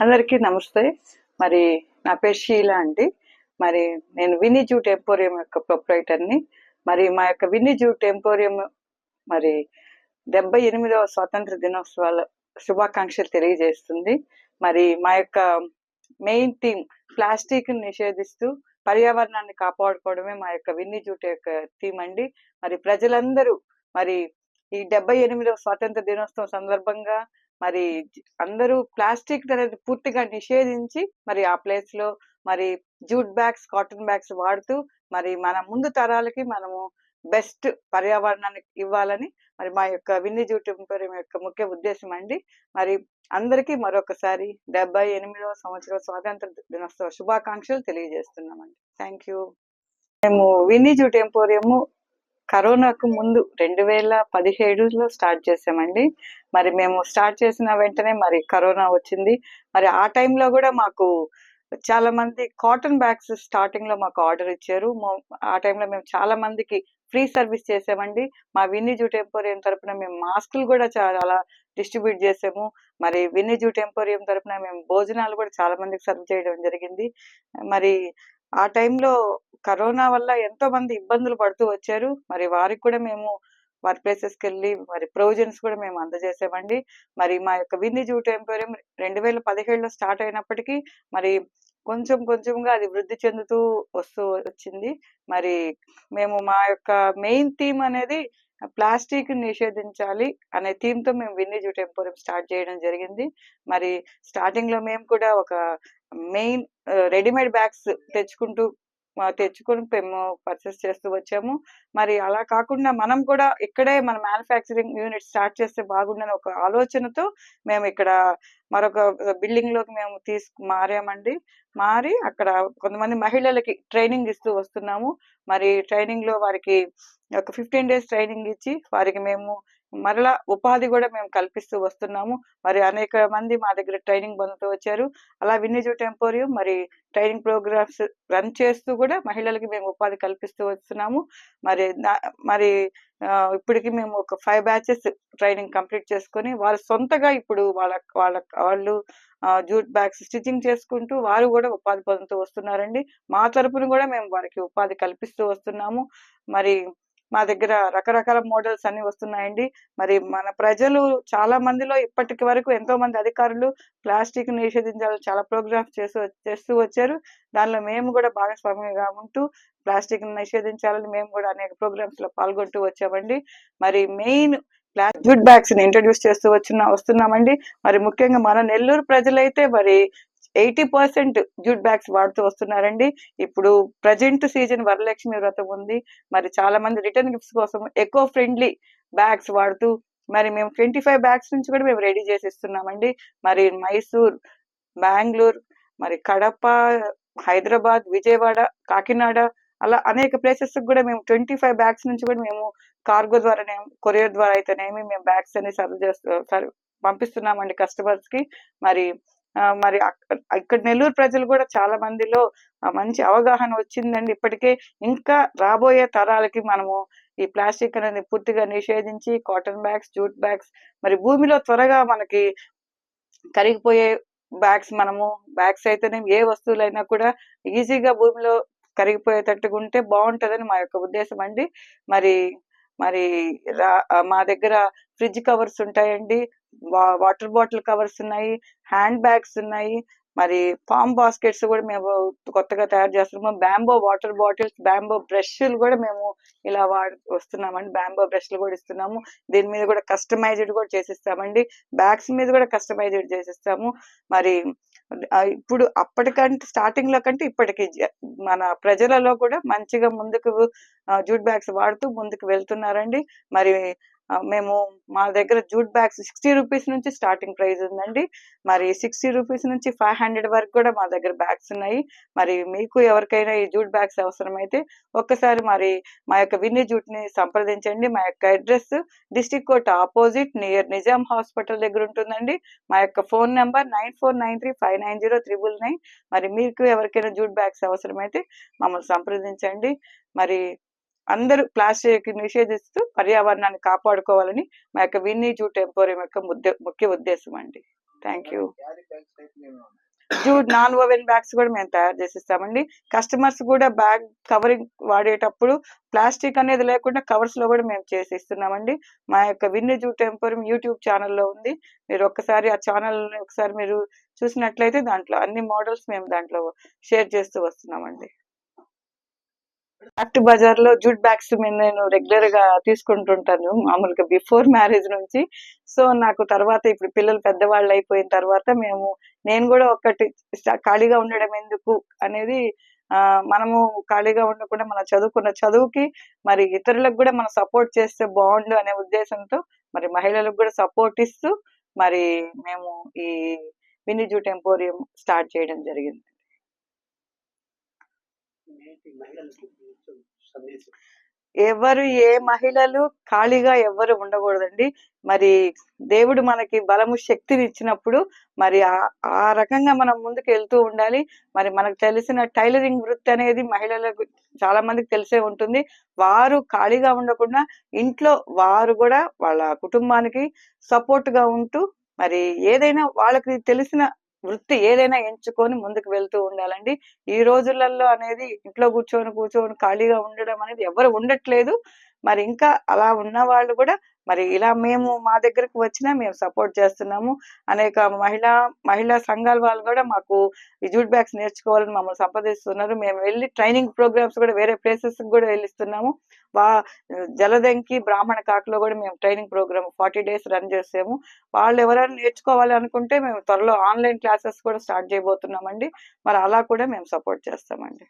అందరికీ నమస్తే. మరి నా పేరు షీలా అండి. మరి నేను విన్నీ జూట్ ఎంపోరియం యొక్క ప్రొప్రైటర్‌ని. మరి మా యొక్క విన్నీ జూట్ ఎంపోరియం మరి 78వ స్వాతంత్ర దినోత్సవాల శుభాకాంక్షలు తెలియజేస్తుంది. మరి మా యొక్క మెయిన్ థీమ్ ప్లాస్టిక్‌ని నిషేధిస్తూ పర్యావరణాన్ని కాపాడుకోవడమే మా యొక్క విన్నీ జూట్ యొక్క థీమ్ అండి. మరి ప్రజలందరూ మరి ఈ 78వ స్వాతంత్ర దినోత్సవం సందర్భంగా మరి అందరూ ప్లాస్టిక్ అనేది పూర్తిగా నిషేధించి మరి ఆ ప్లేస్ లో మరి జూట్ బ్యాగ్స్, కాటన్ బ్యాగ్స్ వాడుతూ మరి మన ముందు తరాలకి మనము బెస్ట్ పర్యావరణాన్ని ఇవ్వాలని మరి మా యొక్క విన్ని జూట్ ఎంపోరియం యొక్క ముఖ్య ఉద్దేశం అండి. మరి అందరికీ మరొకసారి 78వ సంవత్సరం స్వాతంత్ర దినోత్సవ శుభాకాంక్షలు తెలియజేస్తున్నామండి. Thank you. మేము విన్నీ జూట్ ఎంపోరియం కరోనాకు ముందు 2017లో స్టార్ట్ చేసామండి. మరి మేము స్టార్ట్ చేసిన వెంటనే మరి కరోనా వచ్చింది. మరి ఆ టైంలో కూడా మాకు చాలా మంది కాటన్ బ్యాగ్స్ స్టార్టింగ్ లో మాకు ఆర్డర్ ఇచ్చారు. ఆ టైంలో మేము చాలా మందికి ఫ్రీ సర్వీస్ చేసామండి. మా విన్నీ జూట్ ఎంపోరియం తరపున మేము మాస్కులు కూడా చాలా డిస్ట్రిబ్యూట్ చేసాము. మరి విన్నీ జూట్ ఎంపోరియం తరపున మేము భోజనాలు కూడా చాలా మందికి సర్వ్ చేయడం జరిగింది. మరి ఆ టైంలో కరోనా వల్ల ఎంతో మంది ఇబ్బందులు పడుతూ వచ్చారు. మరి వారికి కూడా మేము వారి ప్లేసెస్కి వెళ్ళి మరి ప్రొవిజన్స్ కూడా మేము అందజేసామండి. మరి మా యొక్క విన్నీ జూట్ ఎంపోరియం 2017లో స్టార్ట్ అయినప్పటికీ మరి కొంచెం కొంచెంగా అది వృద్ధి చెందుతూ వచ్చింది. మరి మేము మా యొక్క మెయిన్ థీమ్ అనేది ప్లాస్టిక్ నిషేధించాలి అనే థీమ్ తో మేము విన్నీ జూట్ ఎంపోరియం స్టార్ట్ చేయడం జరిగింది. మరి స్టార్టింగ్ లో మేము కూడా ఒక మెయిన్ రెడీమేడ్ బ్యాగ్స్ తెచ్చుకొని మేము పర్చేస్ చేస్తూ వచ్చాము. మరి అలా కాకుండా మనం కూడా ఇక్కడే మన మ్యానుఫ్యాక్చరింగ్ యూనిట్ స్టార్ట్ చేస్తే బాగుండని ఒక ఆలోచనతో మేము ఇక్కడ మరొక బిల్డింగ్ లోకి మేము మారామండి. మారి అక్కడ కొంతమంది మహిళలకి ట్రైనింగ్ ఇస్తూ వస్తున్నాము. మరి ట్రైనింగ్ లో వారికి ఒక 15 days ట్రైనింగ్ ఇచ్చి వారికి మేము మరలా ఉపాధి కూడా మేము కల్పిస్తూ వస్తున్నాము. మరి అనేక మంది మా దగ్గర ట్రైనింగ్ పొందుతూ వచ్చారు. అలా విన్నీ జూట్ ఎంపోరియం మరి ట్రైనింగ్ ప్రోగ్రామ్స్ రన్ చేస్తూ కూడా మహిళలకి మేము ఉపాధి కల్పిస్తూ వస్తున్నాము. మరి ఇప్పటికి మేము ఒక 5 batches ట్రైనింగ్ కంప్లీట్ చేసుకొని వారు సొంతగా ఇప్పుడు వాళ్ళు జూట్ బ్యాగ్స్ స్టిచ్చింగ్ చేసుకుంటూ వారు కూడా ఉపాధి పొందుతూ వస్తున్నారండి. మా తరపున కూడా మేము వారికి ఉపాధి కల్పిస్తూ వస్తున్నాము. మరి మా దగ్గర రకరకాల మోడల్స్ అన్ని వస్తున్నాయండి. మరి మన ప్రజలు చాలా మందిలో ఇప్పటికి వరకు ఎంతో మంది అధికారులు ప్లాస్టిక్ నిషేధించాలని చాలా ప్రోగ్రామ్స్ చేస్తూ వచ్చారు. దానిలో మేము కూడా భాగస్వామ్యంగా ఉంటూ ప్లాస్టిక్ నిషేధించాలని మేము కూడా అనేక ప్రోగ్రామ్స్ లో పాల్గొంటూ వచ్చామండి. మరి మెయిన్ జూట్ బ్యాగ్స్ ని ఇంట్రడ్యూస్ చేస్తూ వస్తున్నామండి. మరి ముఖ్యంగా మన నెల్లూరు ప్రజలైతే మరి 80% జూట్ బ్యాగ్స్ వాడుతూ వస్తున్నారండి. ఇప్పుడు ప్రజెంట్ సీజన్ వరలక్ష్మి వ్రతం ఉంది. మరి చాలా మంది రిటర్న్ గిఫ్ట్స్ కోసం ఎకో ఫ్రెండ్లీ బ్యాగ్స్ వాడుతూ మరి మేము 25 బ్యాగ్స్ నుంచి కూడా మేము రెడీ చేసి ఇస్తున్నామండి. మరి మైసూర్, బెంగళూరు, మరి కడప, హైదరాబాద్, విజయవాడ, కాకినాడ అలా అనేక ప్లేసెస్ కూడా మేము 25 బ్యాగ్స్ నుంచి కూడా మేము కార్గో ద్వారా కొరియర్ ద్వారా అయితేనేమి మేము బ్యాగ్స్ అన్ని పంపిస్తున్నామండి కస్టమర్స్ కి. మరి మరి ఇక్కడ నెల్లూరు ప్రజలు కూడా చాలా మందిలో మంచి అవగాహన వచ్చిందండి. ఇప్పటికే ఇంకా రాబోయే తరాలకి మనము ఈ ప్లాస్టిక్ అనేది పూర్తిగా నిషేధించి కాటన్ బ్యాగ్స్, జూట్ బ్యాగ్స్ మరి భూమిలో త్వరగా మనకి కరిగిపోయే బ్యాగ్స్ అయితేనే ఏ వస్తువులైనా కూడా ఈజీగా భూమిలో కరిగిపోయేటట్టుగా ఉంటే బాగుంటదని మా యొక్క ఉద్దేశం అండి. మరి మరి మా దగ్గర ఫ్రిడ్జ్ కవర్స్ ఉంటాయండి, వాటర్ బాటిల్ కవర్స్ ఉన్నాయి, హ్యాండ్ బ్యాగ్స్ ఉన్నాయి, మరి ఫామ్ బాస్కెట్స్ కూడా మేము కొత్తగా తయారు చేస్తున్నాము. బ్యాంబో వాటర్ బాటిల్స్, బ్యాంబో బ్రష్లు కూడా మేము ఇలా వస్తున్నామండి. బ్యాంబో బ్రష్లు కూడా ఇస్తున్నాము. దీని మీద కూడా కస్టమైజ్డ్ కూడా చేసిస్తామండి. బ్యాగ్స్ మీద కూడా కస్టమైజ్డ్ చేసిస్తాము. మరి ఇప్పుడు అప్పటికంటే స్టార్టింగ్ లో కంటే ఇప్పటికి మన ప్రజలలో కూడా మంచిగా ముందుకు జూట్ బ్యాగ్స్ వాడుతూ ముందుకు వెళ్తున్నారండి. మరి మేము మా దగ్గర జూట్ బ్యాగ్స్ 60 రూపీస్ నుంచి స్టార్టింగ్ ప్రైస్ ఉందండి. మరి 60 రూపీస్ నుంచి 500 వరకు కూడా మా దగ్గర బ్యాగ్స్ ఉన్నాయి. మరి మీకు ఎవరికైనా ఈ జూట్ బ్యాగ్స్ అవసరమైతే ఒక్కసారి మరి మా యొక్క విన్నీ జూట్ ని సంప్రదించండి. మా యొక్క address district court opposite near Nizam hospital దగ్గర ఉంటుందండి. మా యొక్క ఫోన్ నెంబర్ 9493590999. మరి మీకు ఎవరికైనా జూట్ బ్యాగ్స్ అవసరమైతే మమ్మల్ని సంప్రదించండి. మరి అందరూ ప్లాస్టిక్ నిషేధిస్తూ పర్యావరణాన్ని కాపాడుకోవాలని మా యొక్క విన్నీ జూట్ ఎంపోరియం యొక్క ముఖ్య ఉద్దేశం అండి. Thank you. Jute non oven bags కూడా మేము తయారు చేసిస్తామండి. కస్టమర్స్ కూడా బ్యాగ్ కవరింగ్ వాడేటప్పుడు ప్లాస్టిక్ అనేది లేకుండా కవర్స్ లో కూడా మేము చేసి ఇస్తున్నామండి. మా యొక్క విన్ని జూట్ ఎంపోరియం యూట్యూబ్ ఛానల్లో ఉంది. మీరు ఒక్కసారి ఆ ఛానల్ ఒకసారి మీరు చూసినట్లయితే దాంట్లో అన్ని మోడల్స్ మేము దాంట్లో షేర్ చేస్తూ వస్తున్నామండి. యాక్ట్ బజార్ లో జూట్ బ్యాగ్స్ నేను రెగ్యులర్ గా తీసుకుంటుంటాను మామూలుగా బిఫోర్ మ్యారేజ్ నుంచి. సో నాకు తర్వాత ఇప్పుడు పిల్లలు పెద్దవాళ్ళు అయిపోయిన తర్వాత నేను కూడా ఒకటి ఖాళీగా ఉండడం ఎందుకు అనేది మనము ఖాళీగా ఉండకుండా మన చదువుకున్న చదువుకి మరి ఇతరులకు కూడా మనం సపోర్ట్ చేస్తే బాగుండు అనే ఉద్దేశంతో మరి మహిళలకు కూడా సపోర్ట్ ఇస్తూ మరి మేము ఈ విన్ని జూట్ ఎంపోరియం స్టార్ట్ చేయడం జరిగింది. ఎవరు ఏ మహిళలు ఖాళీగా ఎవ్వరు ఉండకూడదండి. మరి దేవుడు మనకి బలము శక్తిని ఇచ్చినప్పుడు మరి ఆ రకంగా మనం ముందుకు వెళ్తూ ఉండాలి. మరి మనకు తెలిసిన టైలరింగ్ వృత్తి అనేది మహిళలకు చాలా మందికి తెలిసే ఉంటుంది. వారు ఖాళీగా ఉండకుండా ఇంట్లో వారు కూడా వాళ్ళ కుటుంబానికి సపోర్ట్ గా ఉంటూ మరి ఏదైనా వాళ్ళకి తెలిసిన వృత్తి ఏదైనా ఎంచుకొని ముందుకు వెళ్తూ ఉండాలండి. ఈ రోజులలో అనేది ఇంట్లో కూర్చొని ఖాళీగా ఉండడం అనేది ఎవరు ఉండట్లేదు. మరి ఇంకా అలా ఉన్న వాళ్ళు కూడా మరి ఇలా మేము మా దగ్గరకు వచ్చినా మేము సపోర్ట్ చేస్తున్నాము. అనేక మహిళా సంఘాల వాళ్ళు కూడా మాకు ఈ జూట్ బ్యాగ్స్ నేర్చుకోవాలని మమ్మల్ని సంప్రదిస్తున్నారు. మేము వెళ్ళి ట్రైనింగ్ ప్రోగ్రామ్స్ కూడా వేరే ప్లేసెస్ కూడా వెళ్ళిస్తున్నాము. జలదంకి బ్రాహ్మణ కాకులో కూడా మేము ట్రైనింగ్ ప్రోగ్రామ్ 40 days రన్ చేసాము. వాళ్ళు ఎవరైనా నేర్చుకోవాలి అనుకుంటే మేము త్వరలో ఆన్లైన్ క్లాసెస్ కూడా స్టార్ట్ చేయబోతున్నామండి. మరి అలా కూడా మేము సపోర్ట్ చేస్తామండి.